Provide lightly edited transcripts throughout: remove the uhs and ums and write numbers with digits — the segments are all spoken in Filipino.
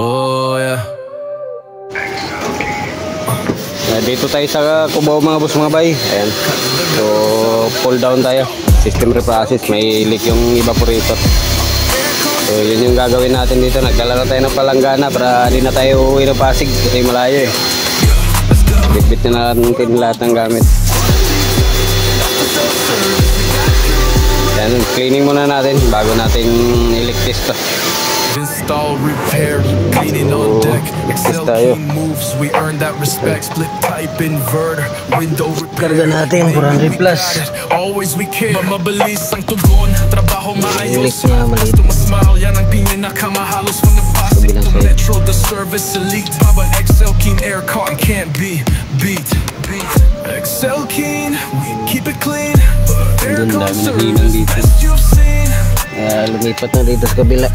Oh yeah. Dito tayo sa Cubao mga boss mga bay. Ayan. So pull down tayo. System reprocess. May leak yung evaporator. So yun yung gagawin natin dito. Nagdala na tayo ng palanggana para hindi na tayo uwi ng Pasig kasi malayo eh. Bitbit na natin lahat ng gamit. Yan, cleaning muna natin bago natin i-lick to. Install, repair, cleaning on deck. Excel key moves, we earn that respect. Split type inverter, window repair. Karga natin 400 plus. Always we care, mabilis ang tugon. Trabaho maayos, customer smile. Yan ang pinakahalos from the Pasig to Metro. The service elite, Baba Excel keen aircon can't be beat. Excel keen, we keep it clean. Aircon service, best you've seen. Lumipat na dito sa kabila.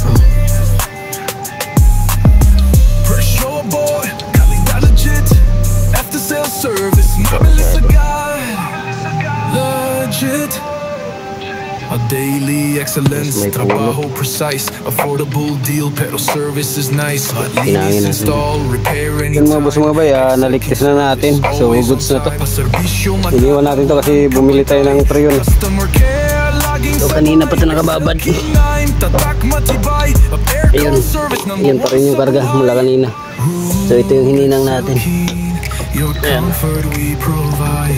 A daily excellence, trabaho precise, affordable deal, pero service is nice. Linis, install, repair anytime. Yun mga boss mga bay, naligtas na natin. So goods na to. Iniwan natin to kasi bumili tayo ng Freon. So kanina pa ito nakababad. Ayun, yun pa rin yung karga mula kanina. So ito yung hininang natin. Ayan.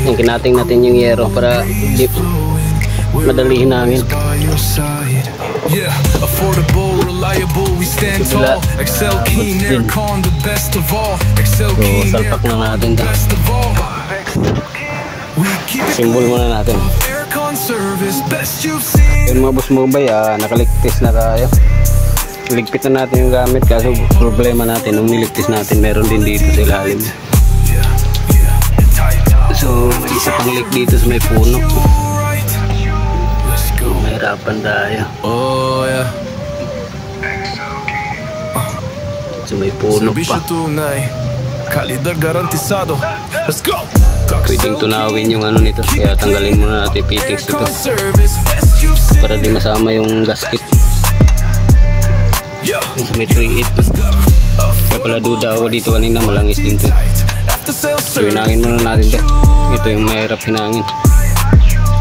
Yung kinating natin yung yero para jeep madalihin namin. Yeah, affordable, reliable, we stand tall. Excel keen aircon, the best of all. Excel keen aircon, the best of all. Simbol muna natin. Aircon service, best you've seen. Yung mga boss mga bay, nakaligtis na tayo. Ligpit na natin yung gamit kaso problema natin nung niligtis natin meron din dito sa ilalim. So may isa pang leak dito sa may puno. Mahirapan tayo. Oh yeah. So may puno pa. Kalidad garantisado. Let's go. Pwedeng tunawin yung ano nito kaya tanggalin muna natin fittings dito para di masama yung gasket. May 3.8 kaya pala duda ako dito kanina, malangis din to. So hinangin muna natin to. Ito yung mahirap hinangin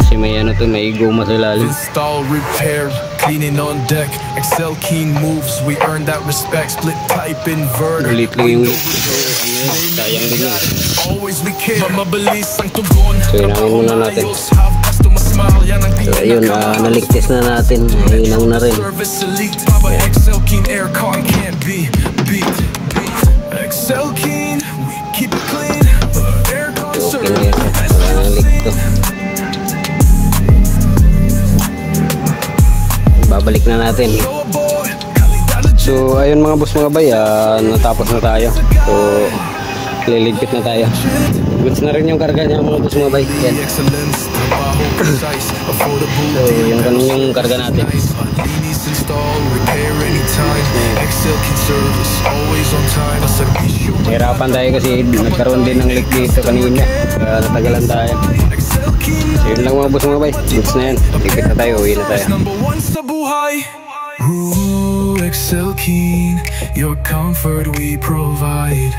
kasi may ano to, may goma sa ilalim. Install, repair, cleaning on deck. Excel keen moves, we earn that respect. Split type inverter. Ulit lang yung sayang din yun. So hinangin muna natin. So ayun, naligtis na natin. Hinang na rin. Excel keen aircon can't be beat. Excel keen, we keep it clean. Aircon service. Babalik na natin. So ayun mga boss mga bay, natapos na tayo. So liligpit na tayo. Goods na rin yung karga niya mga boss mga bay. Yan. So yung ganun yung karga natin. Hirapan tayo kasi nagkaroon din ng leak dito kanina. Natagalan tayo. So yun lang mga boss mga bay. Goods na yan. Ligpit na tayo, uwi na tayo. Excel keen, your comfort we provide.